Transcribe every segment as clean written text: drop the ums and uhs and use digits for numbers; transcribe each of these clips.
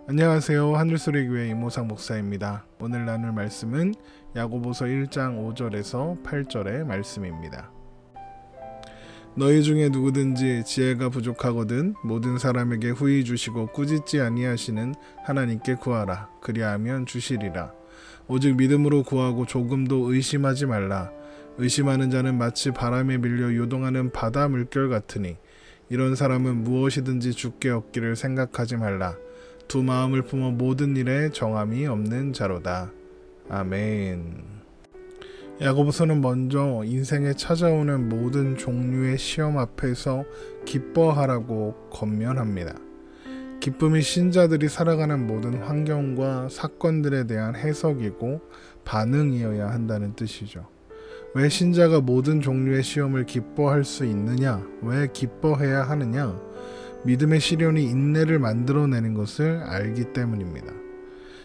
안녕하세요. 하늘소리교회 이모상 목사입니다. 오늘 나눌 말씀은 야고보서 1장 5절에서 8절의 말씀입니다. 너희 중에 누구든지 지혜가 부족하거든 모든 사람에게 후히 주시고 꾸짖지 아니하시는 하나님께 구하라. 그리하면 주시리라. 오직 믿음으로 구하고 조금도 의심하지 말라. 의심하는 자는 마치 바람에 밀려 요동하는 바다 물결 같으니 이런 사람은 무엇이든지 주께 얻기를 생각하지 말라. 두 마음을 품어 모든 일에 정함이 없는 자로다. 아멘. 야고보서는 먼저 인생에 찾아오는 모든 종류의 시험 앞에서 기뻐하라고 권면합니다. 기쁨이 신자들이 살아가는 모든 환경과 사건들에 대한 해석이고 반응이어야 한다는 뜻이죠. 왜 신자가 모든 종류의 시험을 기뻐할 수 있느냐? 왜 기뻐해야 하느냐? 믿음의 시련이 인내를 만들어내는 것을 알기 때문입니다.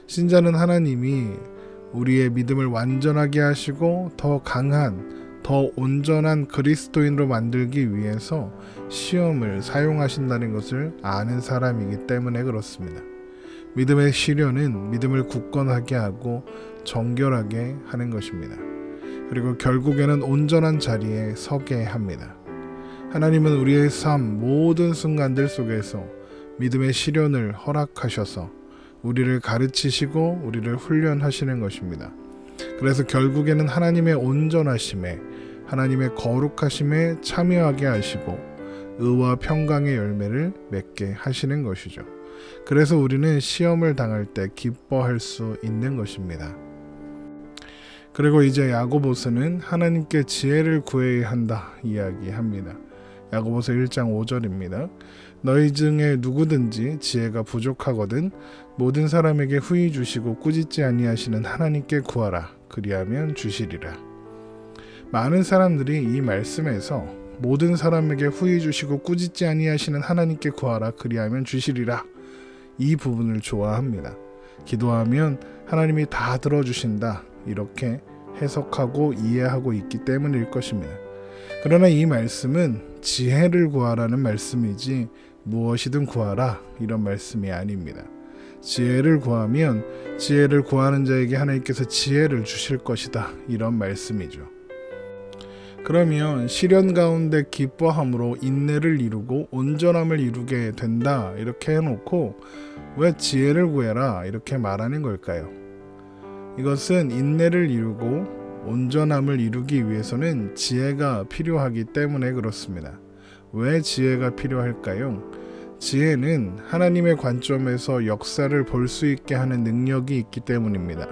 신자는 하나님이 우리의 믿음을 완전하게 하시고 더 강한, 더 온전한 그리스도인으로 만들기 위해서 시험을 사용하신다는 것을 아는 사람이기 때문에 그렇습니다. 믿음의 시련은 믿음을 굳건하게 하고 정결하게 하는 것입니다. 그리고 결국에는 온전한 자리에 서게 합니다. 하나님은 우리의 삶 모든 순간들 속에서 믿음의 시련을 허락하셔서 우리를 가르치시고 우리를 훈련하시는 것입니다. 그래서 결국에는 하나님의 온전하심에, 하나님의 거룩하심에 참여하게 하시고 의와 평강의 열매를 맺게 하시는 것이죠. 그래서 우리는 시험을 당할 때 기뻐할 수 있는 것입니다. 그리고 이제 야고보서는 하나님께 지혜를 구해야 한다 이야기합니다. 야고보서 1장 5절입니다. 너희 중에 누구든지 지혜가 부족하거든 모든 사람에게 후히 주시고 꾸짖지 아니하시는 하나님께 구하라. 그리하면 주시리라. 많은 사람들이 이 말씀에서 모든 사람에게 후히 주시고 꾸짖지 아니하시는 하나님께 구하라. 그리하면 주시리라. 이 부분을 좋아합니다. 기도하면 하나님이 다 들어주신다. 이렇게 해석하고 이해하고 있기 때문일 것입니다. 그러나 이 말씀은 지혜를 구하라는 말씀이지 무엇이든 구하라 이런 말씀이 아닙니다. 지혜를 구하면 지혜를 구하는 자에게 하나님께서 지혜를 주실 것이다 이런 말씀이죠. 그러면 시련 가운데 기뻐함으로 인내를 이루고 온전함을 이루게 된다 이렇게 해놓고 왜 지혜를 구해라 이렇게 말하는 걸까요? 이것은 인내를 이루고 온전함을 이루기 위해서는 지혜가 필요하기 때문에 그렇습니다. 왜 지혜가 필요할까요? 지혜는 하나님의 관점에서 역사를 볼 수 있게 하는 능력이 있기 때문입니다.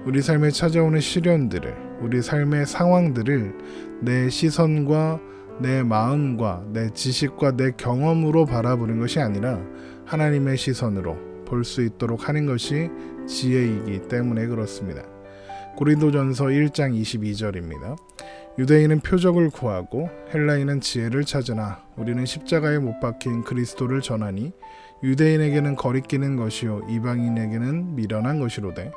우리 삶에 찾아오는 시련들을, 우리 삶의 상황들을 내 시선과 내 마음과 내 지식과 내 경험으로 바라보는 것이 아니라 하나님의 시선으로 볼 수 있도록 하는 것이 지혜이기 때문에 그렇습니다. 고린도전서 1장 22절입니다. 유대인은 표적을 구하고 헬라인은 지혜를 찾으나 우리는 십자가에 못 박힌 그리스도를 전하니 유대인에게는 거리끼는 것이요 이방인에게는 미련한 것이로되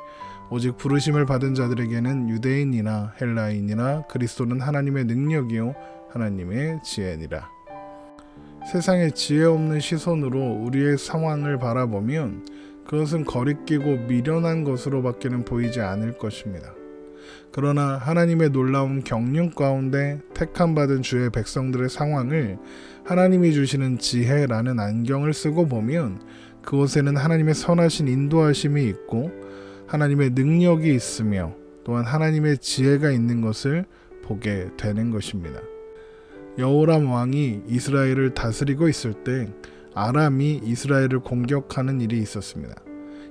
오직 부르심을 받은 자들에게는 유대인이나 헬라인이나 그리스도는 하나님의 능력이요 하나님의 지혜니라. 세상에 지혜 없는 시선으로 우리의 상황을 바라보면 그것은 거리끼고 미련한 것으로밖에는 보이지 않을 것입니다. 그러나 하나님의 놀라운 경륜 가운데 택함받은 주의 백성들의 상황을 하나님이 주시는 지혜라는 안경을 쓰고 보면 그곳에는 하나님의 선하신 인도하심이 있고 하나님의 능력이 있으며 또한 하나님의 지혜가 있는 것을 보게 되는 것입니다. 여호람 왕이 이스라엘을 다스리고 있을 때 아람이 이스라엘을 공격하는 일이 있었습니다.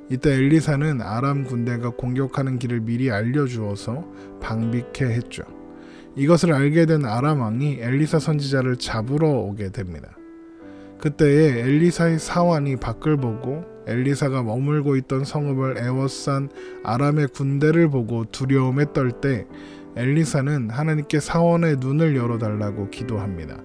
이때 엘리사는 아람 군대가 공격하는 길을 미리 알려주어서 방비케 했죠. 이것을 알게 된 아람 왕이 엘리사 선지자를 잡으러 오게 됩니다. 그때에 엘리사의 사환이 밖을 보고 엘리사가 머물고 있던 성읍을 에워싼 아람의 군대를 보고 두려움에 떨 때 엘리사는 하나님께 사원의 눈을 열어달라고 기도합니다.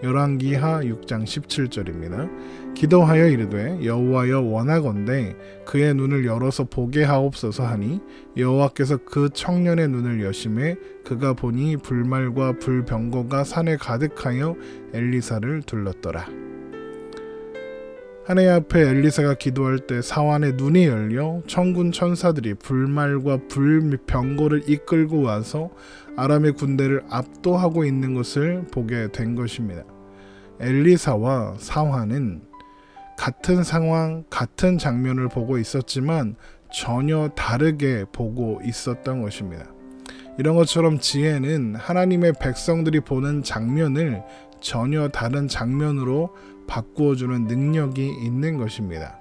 열왕기하 6장 17절입니다. 기도하여 이르되 여호와여 원하건대 그의 눈을 열어서 보게 하옵소서 하니 여호와께서 그 청년의 눈을 여심해 그가 보니 불말과 불병거가 산에 가득하여 엘리사를 둘렀더라. 하나님 앞에 엘리사가 기도할 때 사환의 눈이 열려 천군 천사들이 불말과 불병거를 이끌고 와서 아람의 군대를 압도하고 있는 것을 보게 된 것입니다. 엘리사와 사환은 같은 상황, 같은 장면을 보고 있었지만 전혀 다르게 보고 있었던 것입니다. 이런 것처럼 지혜는 하나님의 백성들이 보는 장면을 전혀 다른 장면으로 바꾸어주는 능력이 있는 것입니다.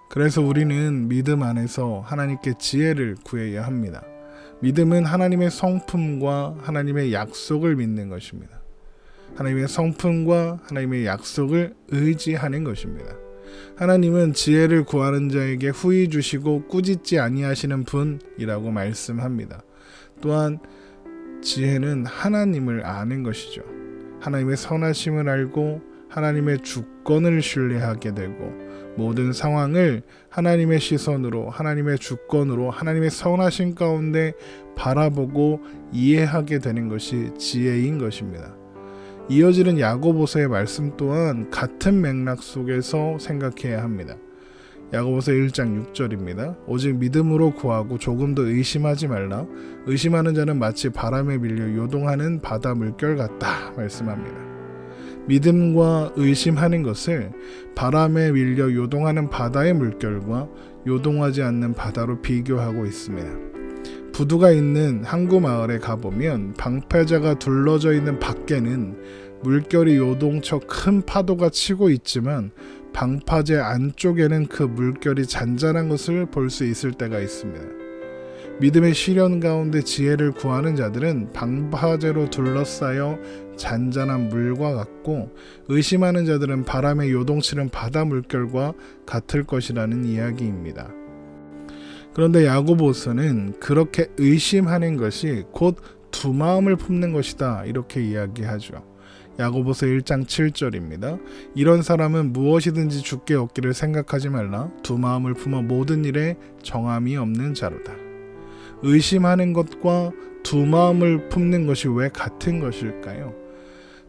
그래서 우리는 믿음 안에서 하나님께 지혜를 구해야 합니다. 믿음은 하나님의 성품과 하나님의 약속을 믿는 것입니다. 하나님의 성품과 하나님의 약속을 의지하는 것입니다. 하나님은 지혜를 구하는 자에게 후히 주시고 꾸짖지 아니하시는 분이라고 말씀합니다. 또한 지혜는 하나님을 아는 것이죠. 하나님의 선하심을 알고 하나님의 주권을 신뢰하게 되고 모든 상황을 하나님의 시선으로, 하나님의 주권으로, 하나님의 선하심 가운데 바라보고 이해하게 되는 것이 지혜인 것입니다. 이어지는 야고보서의 말씀 또한 같은 맥락 속에서 생각해야 합니다. 야고보서 1장 6절입니다. 오직 믿음으로 구하고 조금도 의심하지 말라. 의심하는 자는 마치 바람에 밀려 요동하는 바다 물결 같다 말씀합니다. 믿음과 의심하는 것을 바람에 밀려 요동하는 바다의 물결과 요동하지 않는 바다로 비교하고 있습니다. 부두가 있는 항구 마을에 가보면 방패자가 둘러져 있는 밖에는 물결이 요동쳐 큰 파도가 치고 있지만 방파제 안쪽에는 그 물결이 잔잔한 것을 볼 수 있을 때가 있습니다. 믿음의 시련 가운데 지혜를 구하는 자들은 방파제로 둘러싸여 잔잔한 물과 같고 의심하는 자들은 바람에 요동치는 바다 물결과 같을 것이라는 이야기입니다. 그런데 야고보서는 그렇게 의심하는 것이 곧 두 마음을 품는 것이다 이렇게 이야기하죠. 야고보서 1장 7절입니다. 이런 사람은 무엇이든지 주께 얻기를 생각하지 말라. 두 마음을 품어 모든 일에 정함이 없는 자로다. 의심하는 것과 두 마음을 품는 것이 왜 같은 것일까요?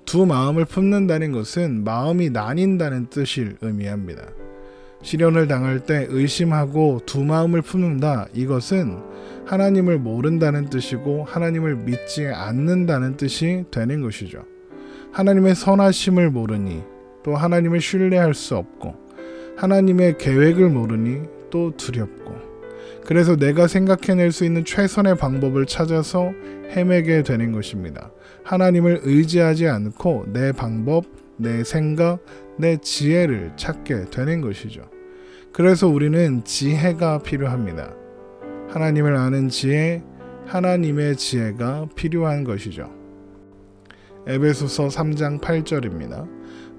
두 마음을 품는다는 것은 마음이 나뉜다는 뜻을 의미합니다. 시련을 당할 때 의심하고 두 마음을 품는다. 이것은 하나님을 모른다는 뜻이고 하나님을 믿지 않는다는 뜻이 되는 것이죠. 하나님의 선하심을 모르니 또 하나님을 신뢰할 수 없고 하나님의 계획을 모르니 또 두렵고 그래서 내가 생각해낼 수 있는 최선의 방법을 찾아서 헤매게 되는 것입니다. 하나님을 의지하지 않고 내 방법, 내 생각, 내 지혜를 찾게 되는 것이죠. 그래서 우리는 지혜가 필요합니다. 하나님을 아는 지혜, 하나님의 지혜가 필요한 것이죠. 에베소서 3장 8절입니다.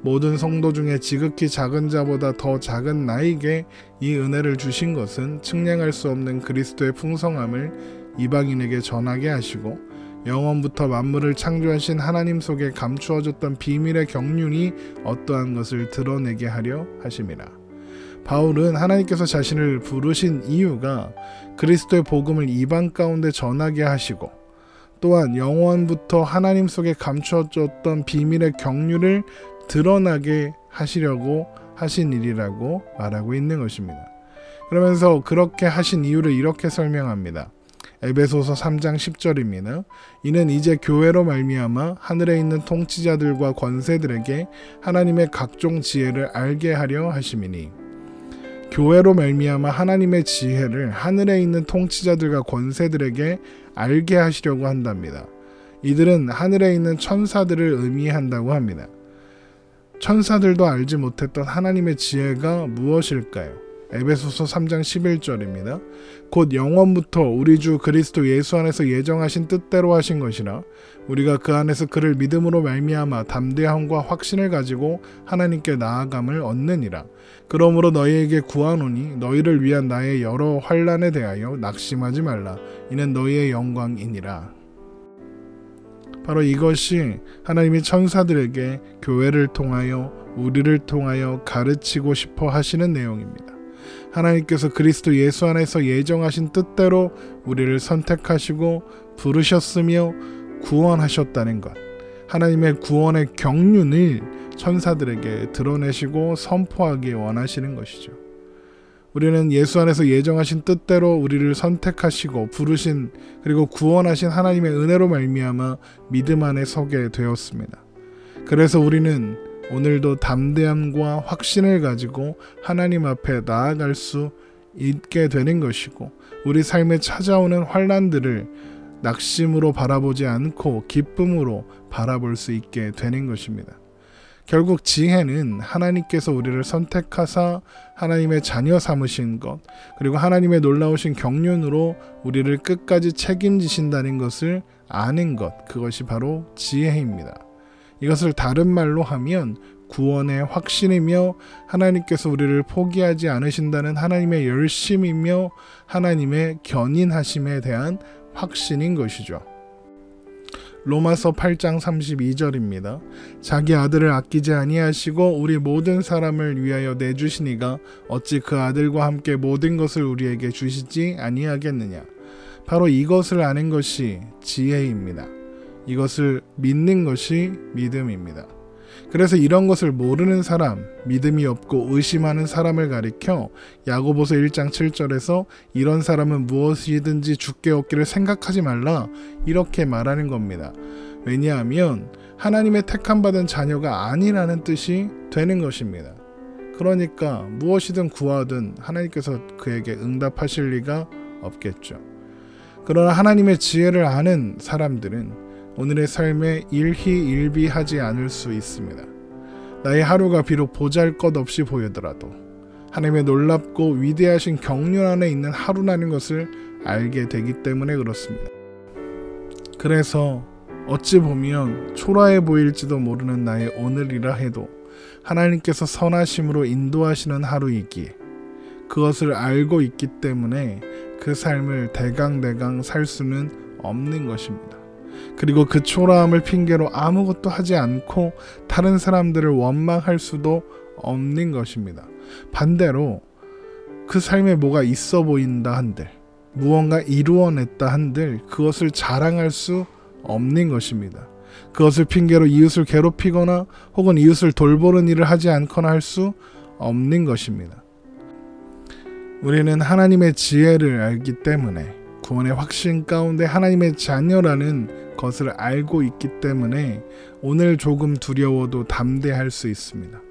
모든 성도 중에 지극히 작은 자보다 더 작은 나에게 이 은혜를 주신 것은 측량할 수 없는 그리스도의 풍성함을 이방인에게 전하게 하시고 영원부터 만물을 창조하신 하나님 속에 감추어졌던 비밀의 경륜이 어떠한 것을 드러내게 하려 하심이라. 바울은 하나님께서 자신을 부르신 이유가 그리스도의 복음을 이방 가운데 전하게 하시고 또한 영원부터 하나님 속에 감추어졌던 비밀의 경륜을 드러나게 하시려고 하신 일이라고 말하고 있는 것입니다. 그러면서 그렇게 하신 이유를 이렇게 설명합니다. 에베소서 3장 10절입니다. 이는 이제 교회로 말미암아 하늘에 있는 통치자들과 권세들에게 하나님의 각종 지혜를 알게 하려 하심이니 교회로 말미암아 하나님의 지혜를 하늘에 있는 통치자들과 권세들에게 알게 하시려고 한답니다. 이들은 하늘에 있는 천사들을 의미한다고 합니다. 천사들도 알지 못했던 하나님의 지혜가 무엇일까요? 에베소서 3장 11절입니다. 곧 영원부터 우리 주 그리스도 예수 안에서 예정하신 뜻대로 하신 것이라 우리가 그 안에서 그를 믿음으로 말미암아 담대함과 확신을 가지고 하나님께 나아감을 얻느니라. 그러므로 너희에게 구하노니 너희를 위한 나의 여러 환난에 대하여 낙심하지 말라. 이는 너희의 영광이니라. 바로 이것이 하나님이 천사들에게 교회를 통하여 우리를 통하여 가르치고 싶어 하시는 내용입니다. 하나님께서 그리스도 예수 안에서 예정하신 뜻대로 우리를 선택하시고 부르셨으며 구원하셨다는 것, 하나님의 구원의 경륜을 천사들에게 드러내시고 선포하기 원하시는 것이죠. 우리는 예수 안에서 예정하신 뜻대로 우리를 선택하시고 부르신 그리고 구원하신 하나님의 은혜로 말미암아 믿음 안에 서게 되었습니다. 그래서 우리는 오늘도 담대함과 확신을 가지고 하나님 앞에 나아갈 수 있게 되는 것이고, 우리 삶에 찾아오는 환난들을 낙심으로 바라보지 않고 기쁨으로 바라볼 수 있게 되는 것입니다. 결국 지혜는 하나님께서 우리를 선택하사 하나님의 자녀 삼으신 것, 그리고 하나님의 놀라우신 경륜으로 우리를 끝까지 책임지신다는 것을 아는 것, 그것이 바로 지혜입니다. 이것을 다른 말로 하면 구원의 확신이며 하나님께서 우리를 포기하지 않으신다는 하나님의 열심이며 하나님의 견인하심에 대한 확신인 것이죠. 로마서 8장 32절입니다. 자기 아들을 아끼지 아니하시고 우리 모든 사람을 위하여 내주시니가 어찌 그 아들과 함께 모든 것을 우리에게 주시지 아니하겠느냐. 바로 이것을 아는 것이 지혜입니다. 이것을 믿는 것이 믿음입니다. 그래서 이런 것을 모르는 사람, 믿음이 없고 의심하는 사람을 가리켜 야고보서 1장 7절에서 이런 사람은 무엇이든지 주께 얻기를 생각하지 말라, 이렇게 말하는 겁니다. 왜냐하면 하나님의 택함받은 자녀가 아니라는 뜻이 되는 것입니다. 그러니까 무엇이든 구하든 하나님께서 그에게 응답하실 리가 없겠죠. 그러나 하나님의 지혜를 아는 사람들은 오늘의 삶에 일희일비하지 않을 수 있습니다. 나의 하루가 비록 보잘것없이 보이더라도 하나님의 놀랍고 위대하신 경륜 안에 있는 하루라는 것을 알게 되기 때문에 그렇습니다. 그래서 어찌 보면 초라해 보일지도 모르는 나의 오늘이라 해도 하나님께서 선하심으로 인도하시는 하루이기에 그것을 알고 있기 때문에 그 삶을 대강대강 살 수는 없는 것입니다. 그리고 그 초라함을 핑계로 아무것도 하지 않고 다른 사람들을 원망할 수도 없는 것입니다. 반대로 그 삶에 뭐가 있어 보인다 한들, 무언가 이루어냈다 한들 그것을 자랑할 수 없는 것입니다. 그것을 핑계로 이웃을 괴롭히거나 혹은 이웃을 돌보는 일을 하지 않거나 할 수 없는 것입니다. 우리는 하나님의 지혜를 알기 때문에 구원의 확신 가운데 하나님의 자녀라는 것을 알고 있기 때문에 오늘 조금 두려워도 담대할 수 있습니다.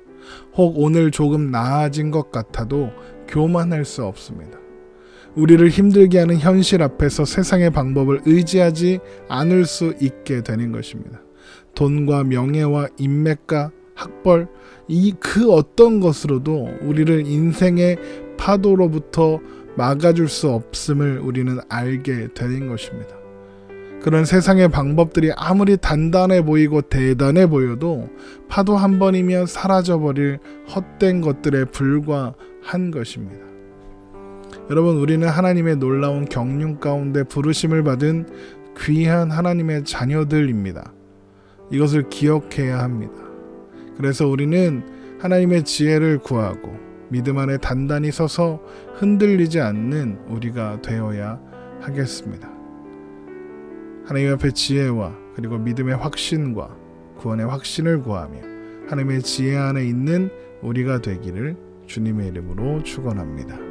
혹 오늘 조금 나아진 것 같아도 교만할 수 없습니다. 우리를 힘들게 하는 현실 앞에서 세상의 방법을 의지하지 않을 수 있게 되는 것입니다. 돈과 명예와 인맥과 학벌, 그 어떤 것으로도 우리를 인생의 파도로부터 막아줄 수 없음을 우리는 알게 되는 것입니다. 그런 세상의 방법들이 아무리 단단해 보이고 대단해 보여도 파도 한 번이면 사라져버릴 헛된 것들에 불과한 것입니다. 여러분, 우리는 하나님의 놀라운 경륜 가운데 부르심을 받은 귀한 하나님의 자녀들입니다. 이것을 기억해야 합니다. 그래서 우리는 하나님의 지혜를 구하고 믿음 안에 단단히 서서 흔들리지 않는 우리가 되어야 하겠습니다. 하나님 앞에 지혜와 그리고 믿음의 확신과 구원의 확신을 구하며 하나님의 지혜 안에 있는 우리가 되기를 주님의 이름으로 축원합니다.